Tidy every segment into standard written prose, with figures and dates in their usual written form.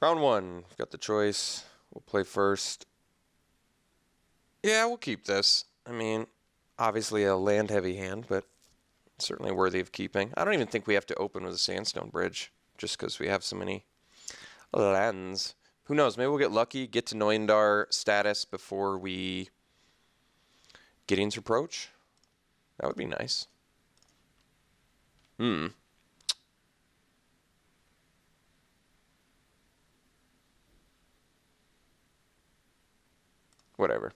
Round one. We've got the choice. We'll play first. Yeah, we'll keep this. I mean, obviously a land-heavy hand, but certainly worthy of keeping. I don't even think we have to open with a sandstone bridge, just because we have so many lands. Who knows? Maybe we'll get lucky, get to Noindar status before we Gideon's Reproach. That would be nice. Hmm. Whatever.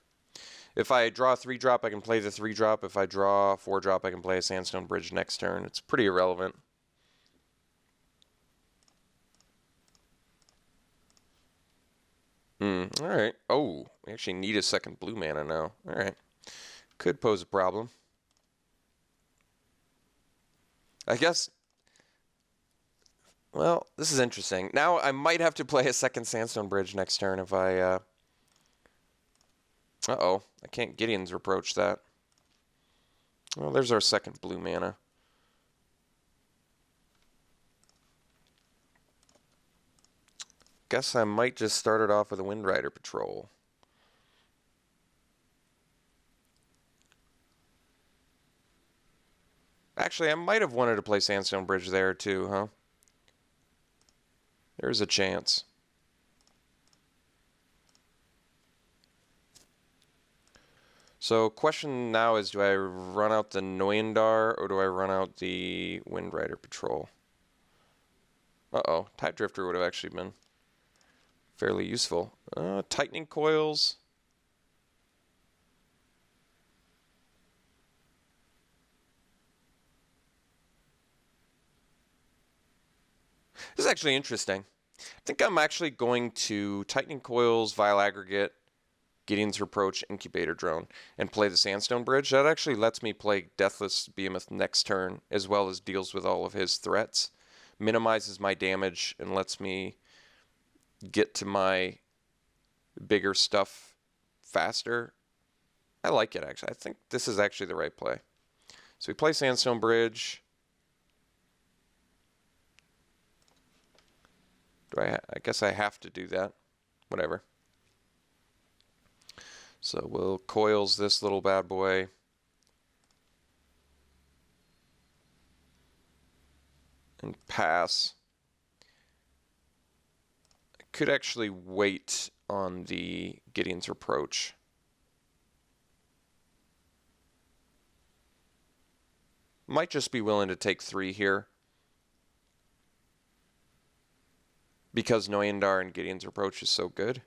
If I draw a 3-drop, I can play the 3-drop. If I draw a 4-drop, I can play a Sandstone Bridge next turn. It's pretty irrelevant. Alright. Oh, we actually need a second blue mana now. Alright. Could pose a problem. I guess... Well, this is interesting. Now I might have to play a second Sandstone Bridge next turn if I... Uh-oh. I can't Gideon's Reproach that. Well, there's our second blue mana. Guess I might just start it off with a Windrider Patrol. Actually, I might have wanted to play Sandstone Bridge there too, huh? There's a chance. So question now is, do I run out the Noyandar or do I run out the Windrider Patrol? Uh-oh, Tide Drifter would have actually been fairly useful. Tightening Coils. This is actually interesting. I think I'm actually going to Tightening Coils, Vile Aggregate, Gideon's Reproach, Incubator Drone, and play the Sandstone Bridge. That actually lets me play Deathless Behemoth next turn, as well as deals with all of his threats. Minimizes my damage and lets me get to my bigger stuff faster. I like it, actually. I think this is actually the right play. So we play Sandstone Bridge. I guess I have to do that. Whatever. So we'll coils this little bad boy. And pass. I could actually wait on the Gideon's Reproach. Might just be willing to take 3 here. Because Noyandar and Gideon's Reproach is so good.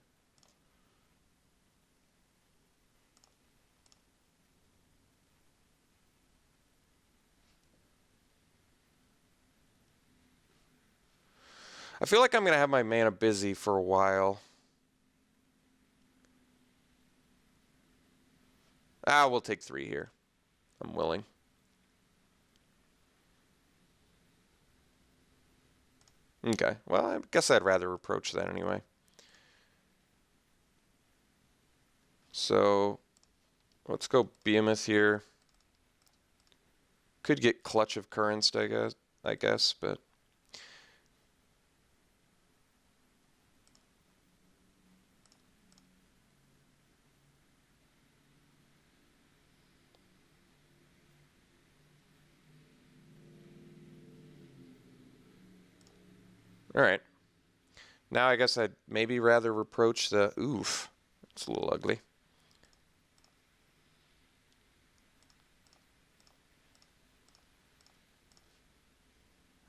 I feel like I'm going to have my mana busy for a while. We'll take 3 here. I'm willing. Okay, well, I guess I'd rather approach that anyway. So, let's go Behemoth here. Could get Clutch of Currents, I guess, but... Alright. Now I guess I'd maybe rather approach the... Oof. It's a little ugly.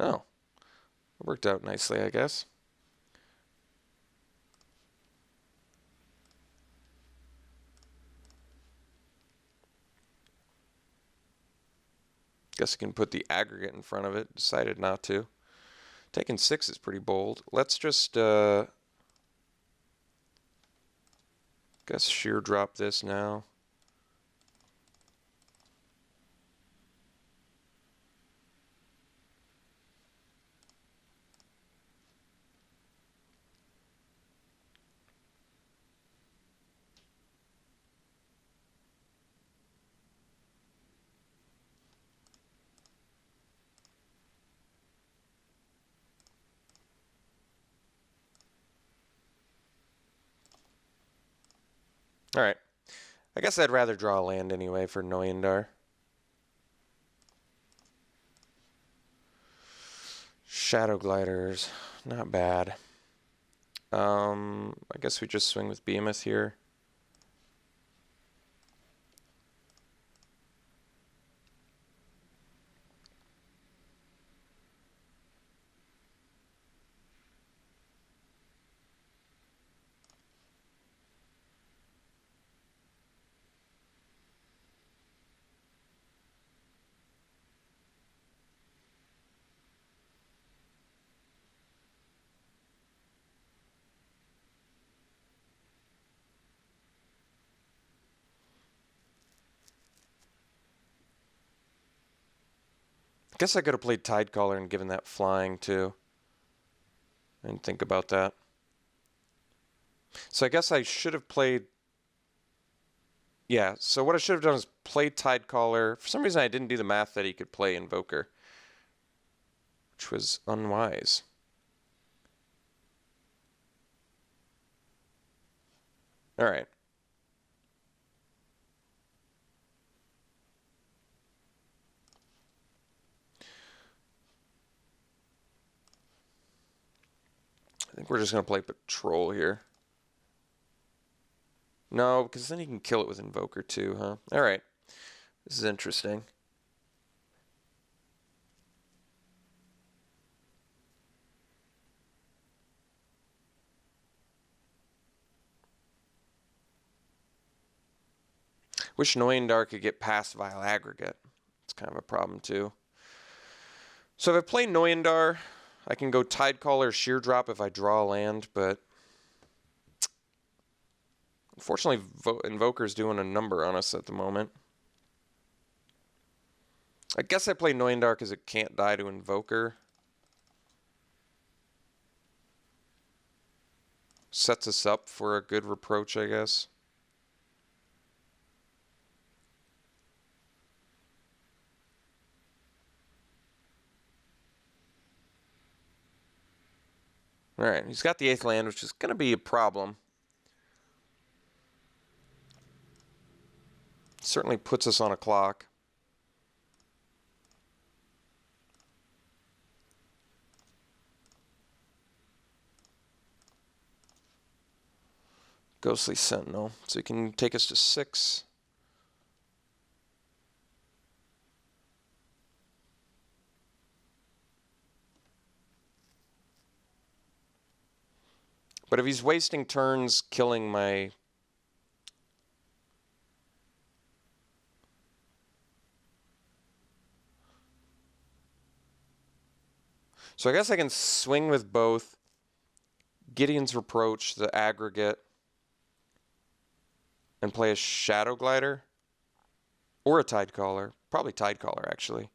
Oh. It worked out nicely, I guess. Guess I can put the aggregate in front of it. Decided not to. Taking 6 is pretty bold. Let's just, guess sheer drop this now. Alright. I guess I'd rather draw a land anyway for Noyandar. Shadow Gliders. Not bad. I guess we just swing with Behemoth here. I guess I could have played Tidecaller and given that flying too. I didn't think about that. So I guess I should have played... Yeah, so what I should have done is play Tidecaller. For some reason I didn't do the math that he could play Invoker, which was unwise. Alright. I think we're just going to play Patrol here. No, because then he can kill it with Invoker too, huh? Alright. This is interesting. Wish Noyandar could get past Vile Aggregate. It's kind of a problem too. So if I play Noyandar, I can go Tidecaller, Sheer Drop if I draw a land, but unfortunately Invoker's doing a number on us at the moment. I guess I play Noyandar because it can't die to Invoker. Sets us up for a good reproach, I guess. Alright, he's got the 8th land, which is going to be a problem. Certainly puts us on a clock. Ghostly Sentinel. So he can take us to 6. But if he's wasting turns killing my... So I guess I can swing with both. Gideon's Reproach, the Aggregate, and play a Shadow Glider. Or a Tidecaller. Probably Tidecaller, actually.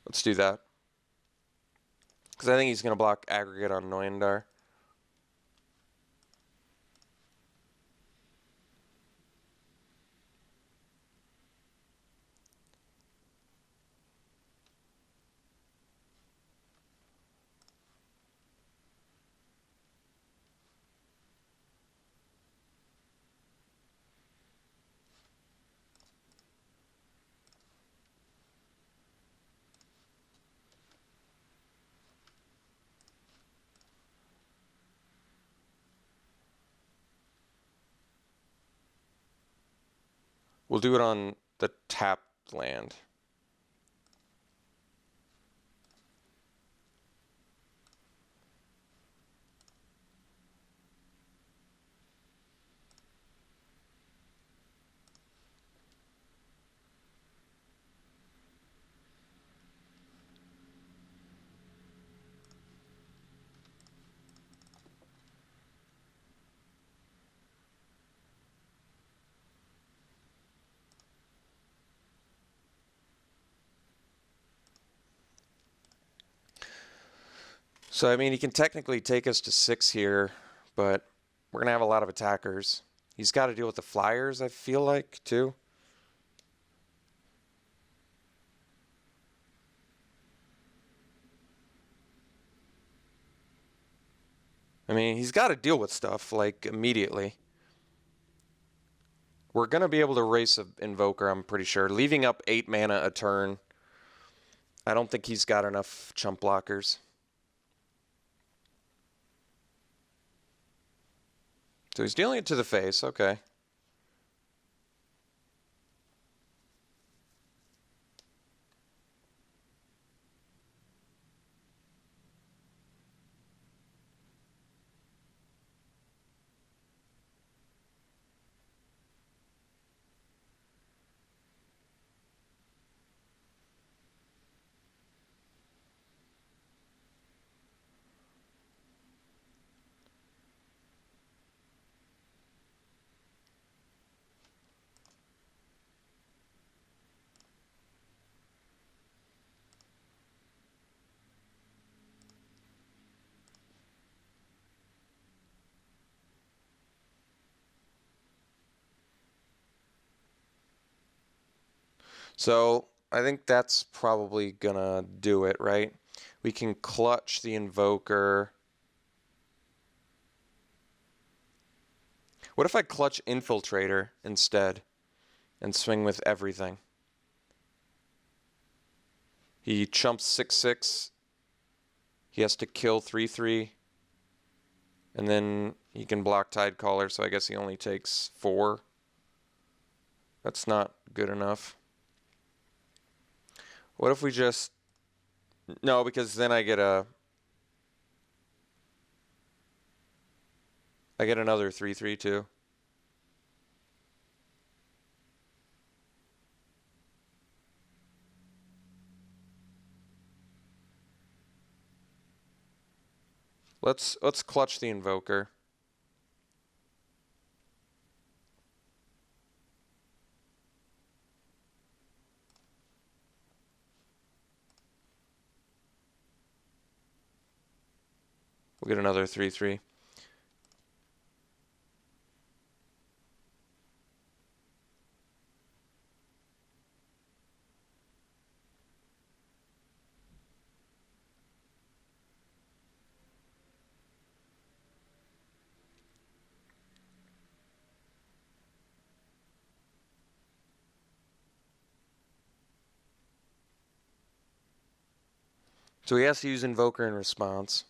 Let's do that. Because I think he's going to block Aggregate on Noyandar. We'll do it on the tapped land. So, I mean, he can technically take us to 6 here, but we're going to have a lot of attackers. He's got to deal with the flyers, I feel like, too. I mean, he's got to deal with stuff, like, immediately. We're going to be able to race an Invoker, I'm pretty sure. Leaving up 8 mana a turn. I don't think he's got enough chump blockers. So he's dealing it to the face, okay. So I think that's probably gonna do it, right? We can clutch the Invoker. What if I clutch Infiltrator instead and swing with everything? He chumps 6/6. He has to kill 3/3. And then he can block Tidecaller, so I guess he only takes 4. That's not good enough. What if we just... No, because then I get another 3/3 too. Let's clutch the Invoker. We'll get another 3/3. So he has to use Invoker in response.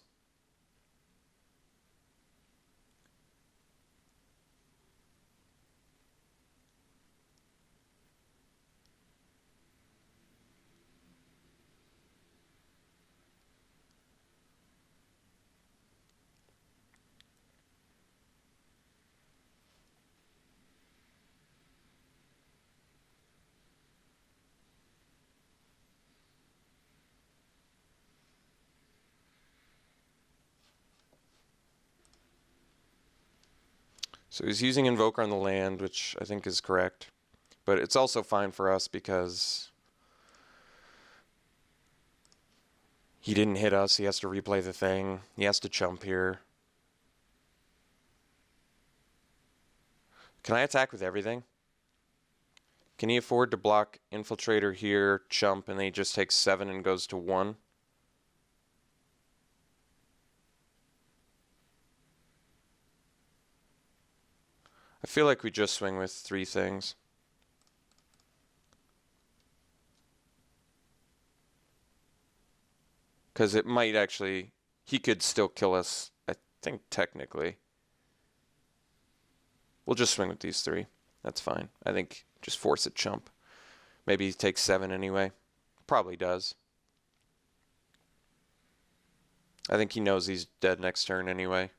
So he's using Invoker on the land, which I think is correct. But it's also fine for us because he didn't hit us. He has to replay the thing. He has to chump here. Can I attack with everything? Can he afford to block Infiltrator here, chump, and then he just takes 7 and goes to 1? I feel like we just swing with 3 things. Because it might actually... He could still kill us, I think, technically. We'll just swing with these 3. That's fine. I think just force a chump. Maybe he takes 7 anyway. Probably does. I think he knows he's dead next turn anyway.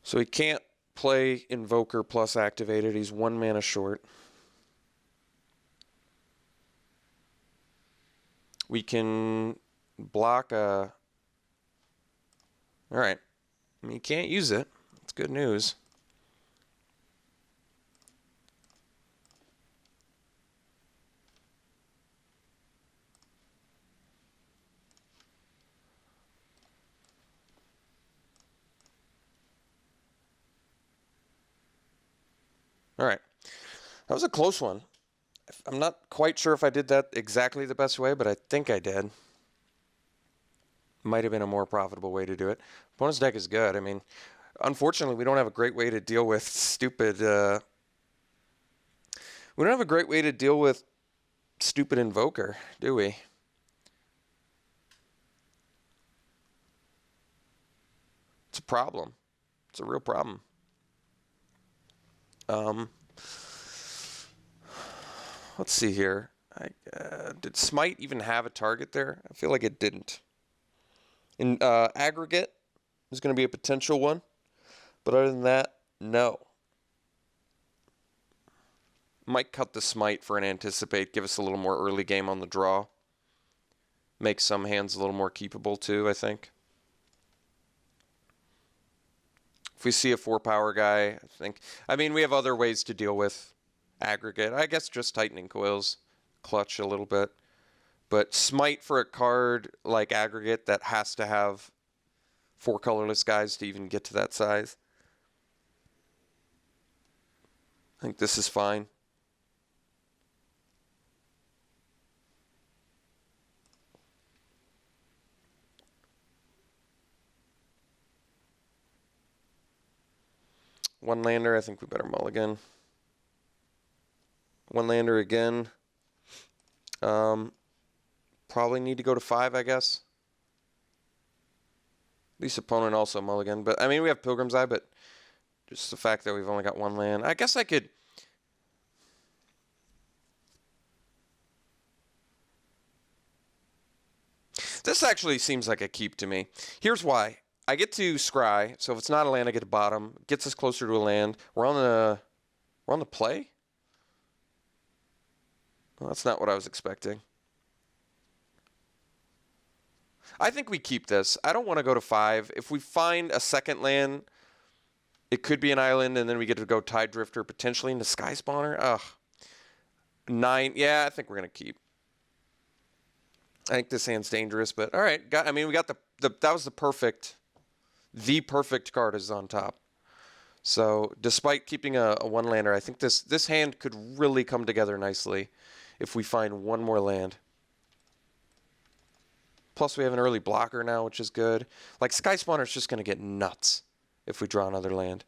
So he can't play Invoker plus activated. He's 1 mana short. We can block a... Alright. I mean, you can't use it. That's good news. All right. That was a close one. I'm not quite sure if I did that exactly the best way, but I think I did. Might have been a more profitable way to do it. Opponent's deck is good. I mean, unfortunately, we don't have a great way to deal with stupid... we don't have a great way to deal with stupid Invoker, do we? It's a problem. It's a real problem. Let's see here. Did Smite even have a target there? I feel like it didn't. In aggregate is going to be a potential one, but other than that, no. Might cut the Smite for an Anticipate, give us a little more early game on the draw. Make some hands a little more keepable too, I think. If we see a 4-power guy, I mean, we have other ways to deal with aggregate. I guess just tightening coils, clutch a little bit. But Smite for a card like aggregate that has to have 4 colorless guys to even get to that size. I think this is fine. One lander, I think we better mulligan. One lander again. Probably need to go to 5, I guess. At least opponent also mulligan. But I mean, we have Pilgrim's Eye, but just the fact that we've only got one land. I guess I could... This actually seems like a keep to me. Here's why. I get to scry, so if it's not a land, I get to bottom. Gets us closer to a land. We're on the play? Well, that's not what I was expecting. I think we keep this. I don't want to go to 5. If we find a second land, it could be an island, and then we get to go Tide Drifter, potentially into Sky Spawner. Ugh. 9. Yeah, I think we're going to keep. I think this hand's dangerous, but all right. I mean, we got that was the perfect card is on top. So despite keeping a one-lander, I think this hand could really come together nicely if we find one more land. Plus, we have an early blocker now, which is good. Like, Sky Spawner's just going to get nuts if we draw another land.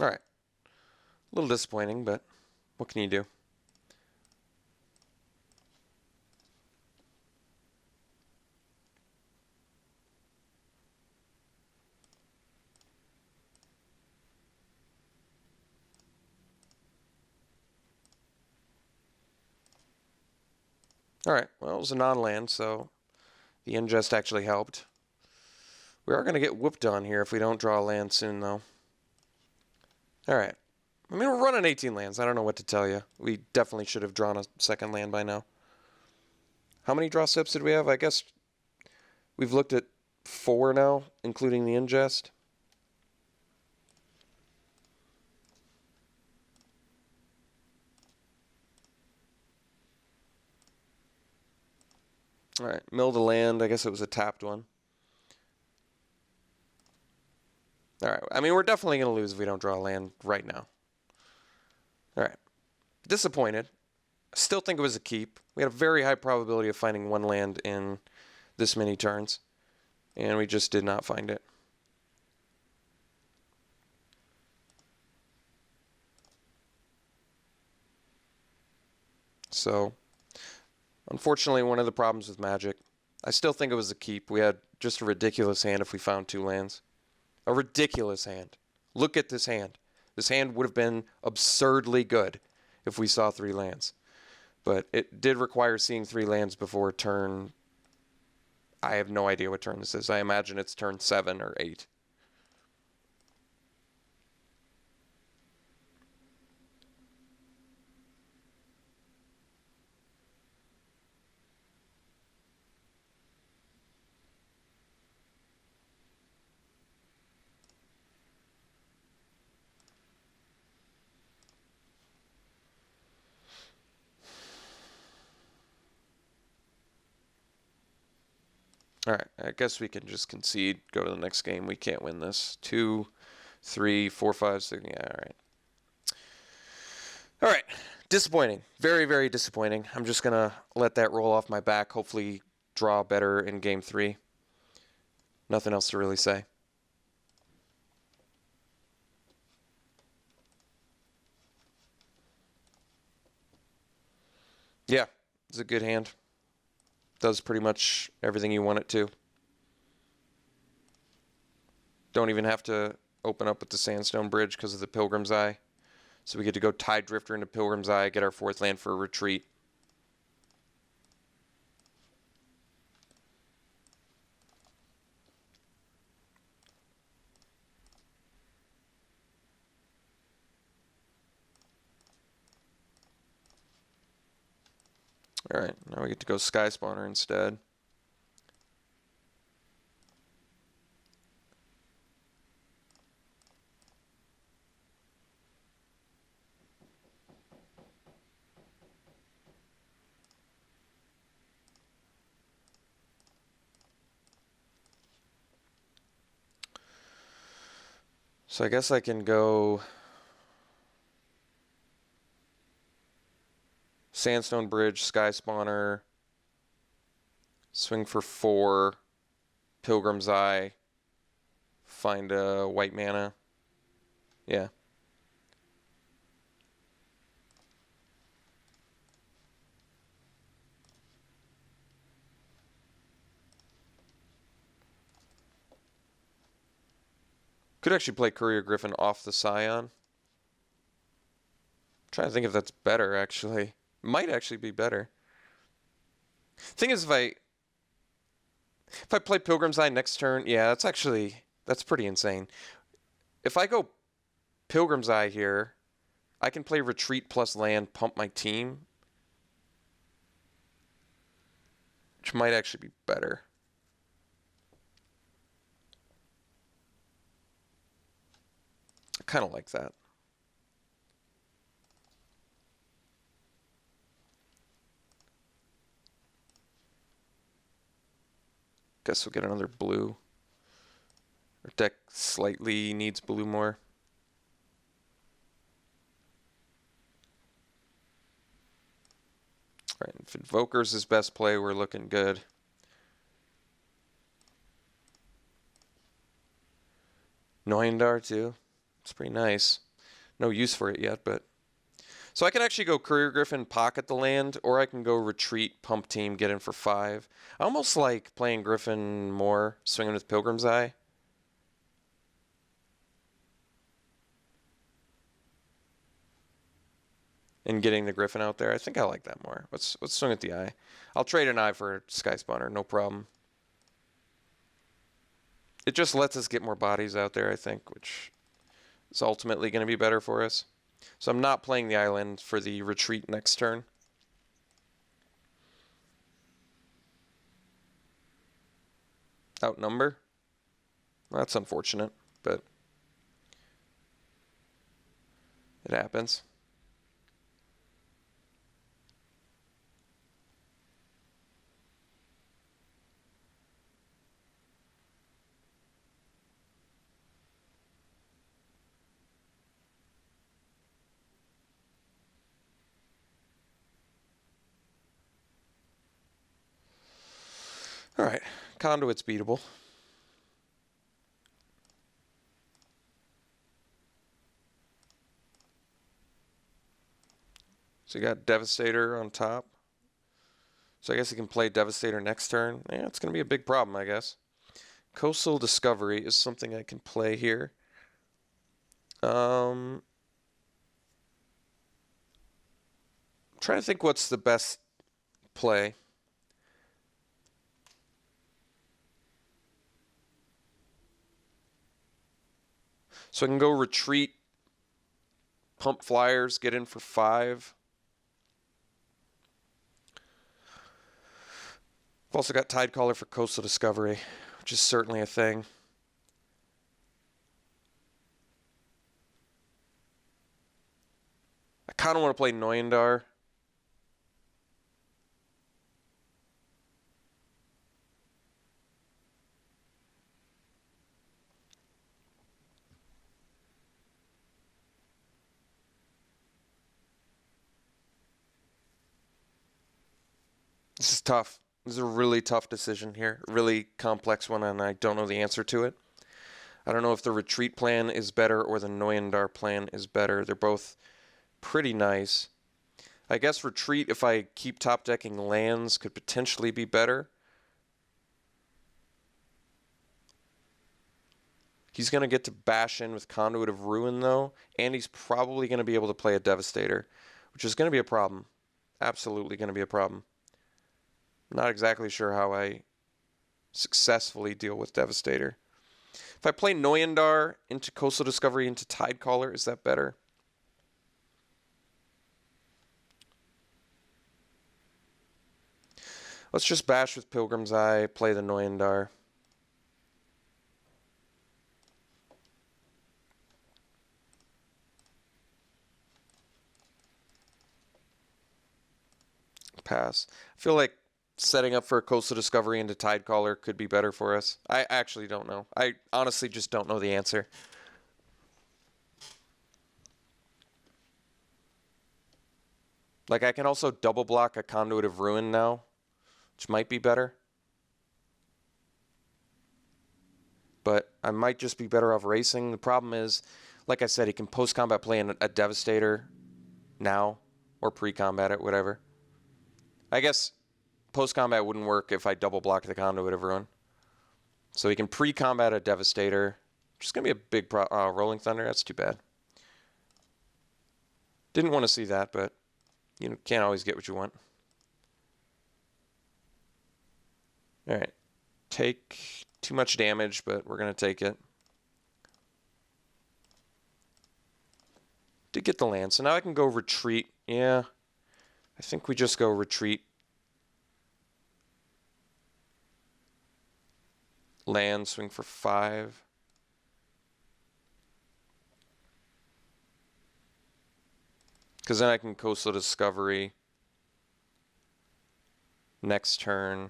All right. A little disappointing, but what can you do? All right, well, it was a non-land, so the ingest actually helped. We are going to get whooped on here if we don't draw a land soon, though. All right. I mean, we're running 18 lands. I don't know what to tell you. We definitely should have drawn a second land by now. How many draw sips did we have? I guess we've looked at 4 now, including the ingest. All right, mill the land. I guess it was a tapped one. All right, I mean, we're definitely going to lose if we don't draw a land right now. All right, disappointed. Still think it was a keep. We had a very high probability of finding one land in this many turns, and we just did not find it. So, unfortunately, one of the problems with Magic. I still think it was a keep. We had just a ridiculous hand if we found 2 lands. A ridiculous hand. Look at this hand. This hand would have been absurdly good if we saw 3 lands. But it did require seeing 3 lands before turn... I have no idea what turn this is. I imagine it's turn 7 or 8. All right, I guess we can just concede, go to the next game. We can't win this. 2, 3, 4, 5, 6. Yeah, all right. All right. Disappointing. Very, very disappointing. I'm just going to let that roll off my back. Hopefully draw better in game 3. Nothing else to really say. Yeah, it's a good hand. Does pretty much everything you want it to. Don't even have to open up with the Sandstone Bridge because of the Pilgrim's Eye. So we get to go Tide Drifter into Pilgrim's Eye, get our 4th land for a retreat. All right, now we get to go Sky Spawner instead. So I guess I can go Sandstone Bridge, Sky Spawner, swing for 4, Pilgrim's Eye, find a white mana. Yeah. Could actually play Courier Griffin off the Scion. Trying to think if that's better, actually. Might actually be better. Thing is, if I play Pilgrim's Eye next turn, yeah, that's pretty insane. If I go Pilgrim's Eye here, I can play Retreat plus land, pump my team, which might actually be better. I kind of like that. Guess we'll get another blue. Our deck slightly needs blue more. All right, if Invoker's his best play, we're looking good. Noyandar too. It's pretty nice. No use for it yet, but... So I can actually go Courier Griffin, pocket the land, or I can go Retreat, pump team, get in for 5. I almost like playing Griffin more, swinging with Pilgrim's Eye. And getting the Griffin out there. I think I like that more. Let's swing at the Eye. I'll trade an Eye for Sky Spawner, no problem. It just lets us get more bodies out there, I think, which is ultimately going to be better for us. So I'm not playing the island for the retreat next turn. Outnumber. Well, that's unfortunate, but it happens. All right, Conduit's beatable. So you got Devastator on top. So I guess he can play Devastator next turn. Yeah, it's going to be a big problem, I guess. Coastal Discovery is something I can play here. I'm trying to think what's the best play. So I can go Retreat, pump Flyers, get in for 5. I've also got Tidecaller for Coastal Discovery, which is certainly a thing. I kind of want to play Noyandar. This is tough. This is a really tough decision here. Really complex one, and I don't know the answer to it. I don't know if the retreat plan is better or the Noyandar plan is better. They're both pretty nice. I guess retreat, if I keep top decking lands, could potentially be better. He's going to get to bash in with Conduit of Ruin, though, and he's probably going to be able to play a Devastator, which is going to be a problem. Absolutely going to be a problem. Not exactly sure how I successfully deal with Devastator. If I play Noyandar into Coastal Discovery into Tidecaller, is that better? Let's just bash with Pilgrim's Eye, play the Noyandar. Pass. I feel like setting up for a Coastal Discovery into Tidecaller could be better for us. I actually don't know. I honestly just don't know the answer. Like, I can also double block a Conduit of Ruin now, which might be better. But I might just be better off racing. The problem is, like I said, he can post-combat play a Devastator now, or pre-combat it, whatever. I guess post-combat wouldn't work if I double block the Conduit of Ruin. So he can pre-combat a Devastator, which is going to be a big Rolling Thunder. That's too bad. Didn't want to see that, but you can't always get what you want. All right. Take too much damage, but we're going to take it. Did get the land, so now I can go retreat. Yeah, I think we just go retreat. Land, swing for 5. Because then I can Coastal Discovery next turn.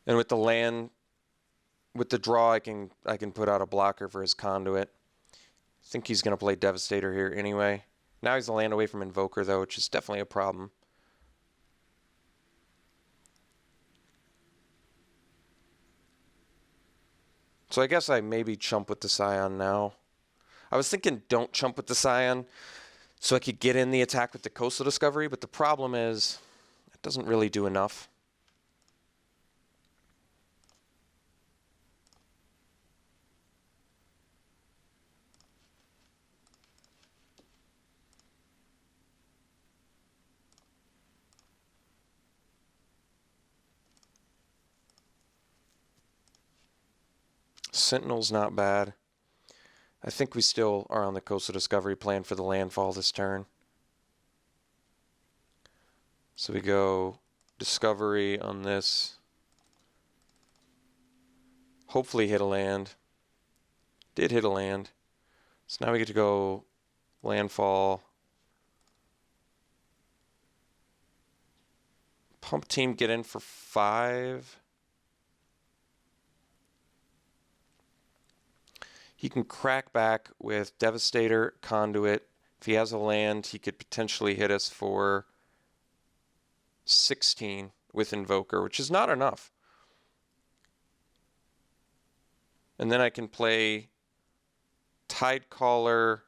And with the land, with the draw, I can put out a blocker for his Conduit. I think he's going to play Devastator here anyway. Now he's a land away from Invoker, though, which is definitely a problem. So I guess I maybe chump with the Scion now. I was thinking don't chump with the Scion so I could get in the attack with the Coastal Discovery, but the problem is it doesn't really do enough. Sentinel's not bad. I think we still are on the Coastal Discovery plan for the landfall this turn. So we go Discovery on this. Hopefully hit a land. Did hit a land. So now we get to go landfall. Pump team get in for 5. He can crack back with Devastator, Conduit. If he has a land, he could potentially hit us for 16 with Invoker, which is not enough. And then I can play Tidecaller.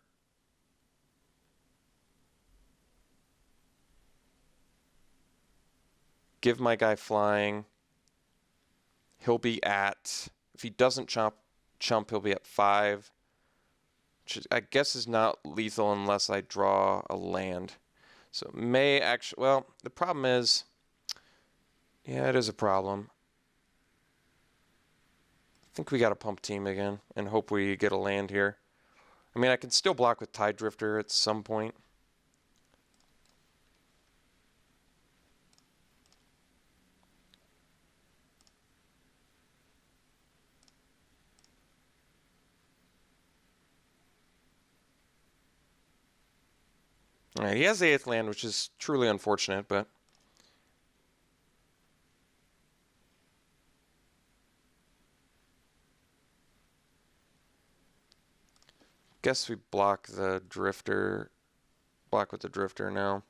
Give my guy flying. He'll be at, if he doesn't chump, he'll be at 5. Which I guess is not lethal unless I draw a land. So may actually, well, the problem is, yeah, it is a problem. I think we got to pump team again and hope we get a land here. I mean, I can still block with Tide Drifter at some point. All right, he has the 8th land, which is truly unfortunate, but... Guess we block the Drifter. Block with the Drifter now.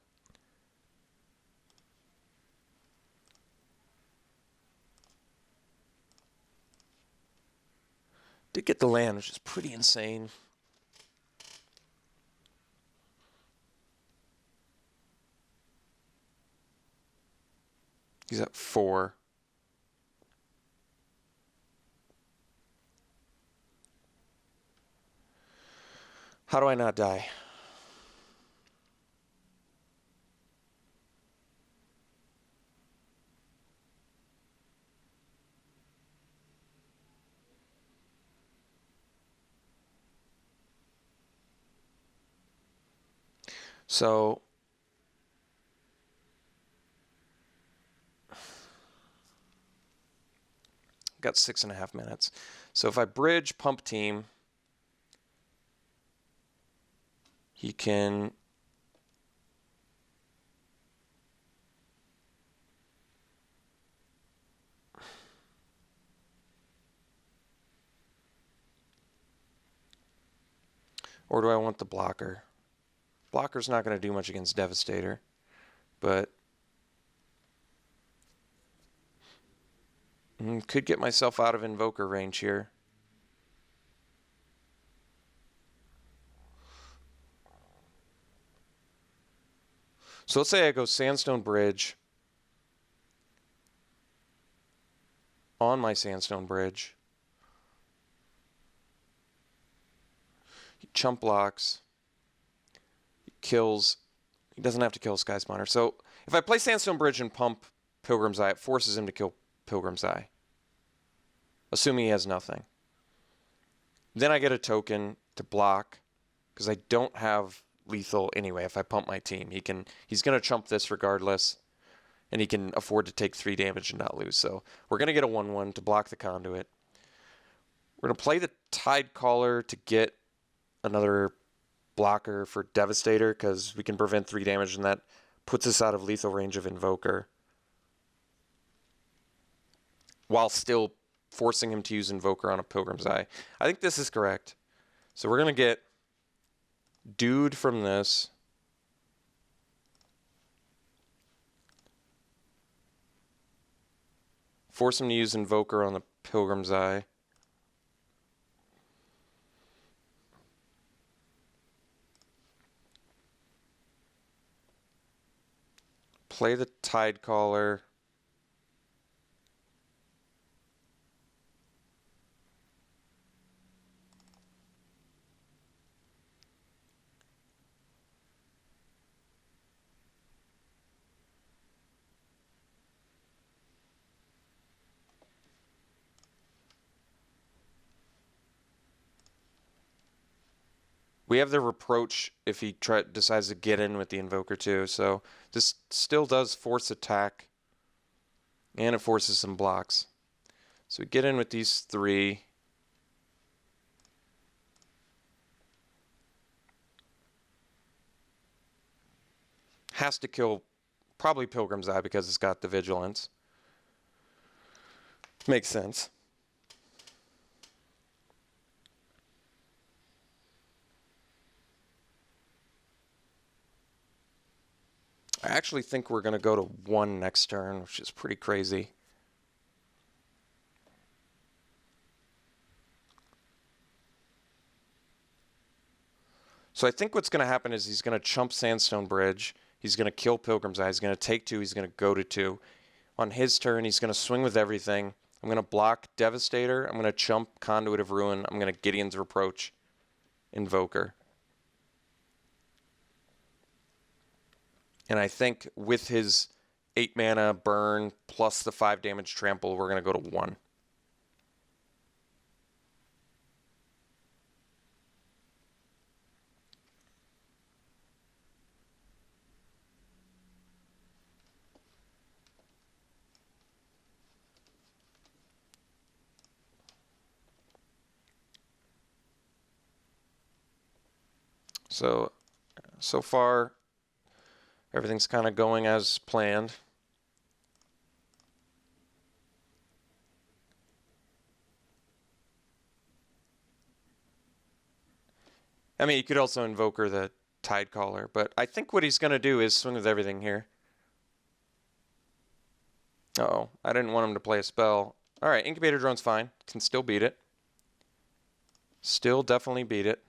Did get the land, which is pretty insane. He's at 4. How do I not die? So got 6.5 minutes. So if I bridge pump team, he can or do I want the blocker? Blocker's not going to do much against Devastator, but could get myself out of Invoker range here. So let's say I go Sandstone Bridge on my Sandstone Bridge. He chump blocks. He kills. He doesn't have to kill Sky Spawner. So if I play Sandstone Bridge and pump Pilgrim's Eye, it forces him to kill Pilgrim's Eye. Assuming he has nothing. Then I get a token to block because I don't have lethal anyway. If I pump my team, he's going to chump this regardless, and he can afford to take 3 damage and not lose. So we're going to get a 1/1 to block the conduit. We're going to play the Tidecaller to get another blocker for Devastator because we can prevent 3 damage, and that puts us out of lethal range of Invoker while still forcing him to use Invoker on a Pilgrim's Eye. I think this is correct. So we're going to get Dude from this. Force him to use Invoker on the Pilgrim's Eye. Play the Tidecaller. We have the Reproach if he decides to get in with the Invoker too. So this still does force attack. And it forces some blocks. So we get in with these 3. Has to kill probably Pilgrim's Eye because it's got the Vigilance. Makes sense. I actually think we're going to go to 1 next turn, which is pretty crazy. So I think what's going to happen is he's going to chump Sandstone Bridge. He's going to kill Pilgrim's Eye. He's going to take 2. He's going to go to 2. On his turn, he's going to swing with everything. I'm going to block Devastator. I'm going to chump Conduit of Ruin. I'm going to Gideon's Reproach Invoker. And I think with his 8 mana burn plus the 5 damage trample, we're going to go to 1. So far, Everything's kind of going as planned. I mean, you could also Invoker the Tidecaller, but I think what he's going to do is swing with everything here. Uh-oh, I didn't want him to play a spell. All right, Incubator Drone's fine. Can still beat it. Still definitely beat it.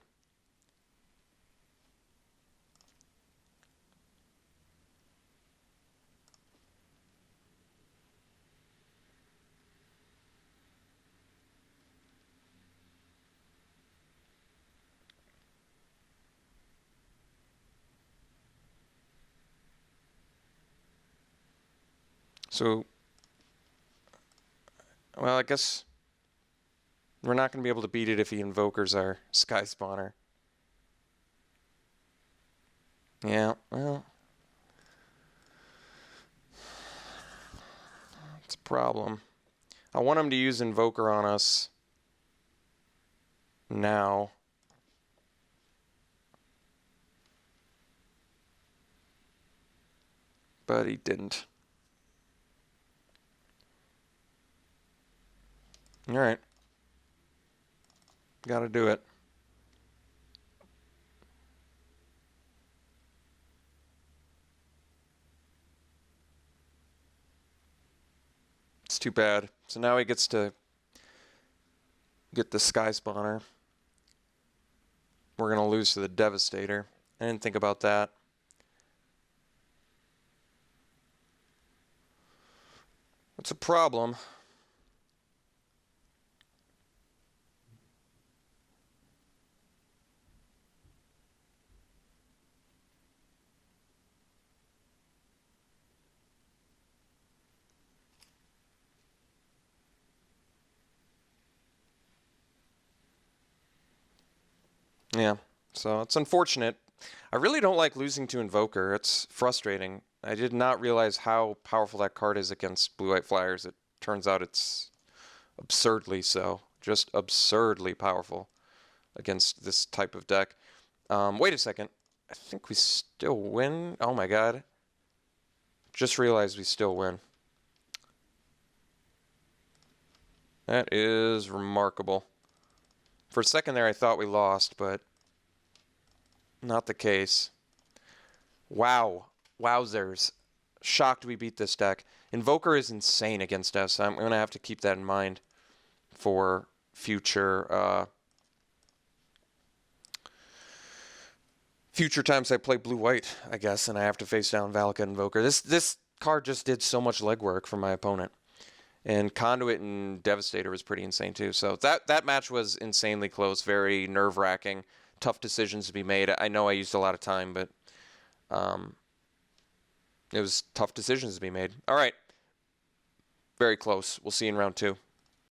So, well, I guess we're not going to be able to beat it if he invokers our Sky Spawner. Yeah, well, it's a problem. I want him to use Invoker on us now. But he didn't. All right. Got to do it. It's too bad. So now he gets to get the Sky Spawner. We're going to lose to the Devastator. I didn't think about that. It's a problem. Yeah, so it's unfortunate. I really don't like losing to Invoker. It's frustrating. I did not realize how powerful that card is against blue-white flyers. It turns out it's absurdly so. Just absurdly powerful against this type of deck. Wait a second. I think we still win. Oh my god. Just realized we still win. That is remarkable. For a second there, I thought we lost, but not the case. Wow. Wowzers. Shocked we beat this deck. Invoker is insane against us. I'm going to have to keep that in mind for future future times I play blue-white, I guess, and I have to face down Valakut Invoker. This card just did so much legwork for my opponent. And Conduit and Devastator was pretty insane too. So that match was insanely close, very nerve-wracking, tough decisions to be made. I know I used a lot of time, but it was tough decisions to be made. All right. Very close. We'll see you in round 2.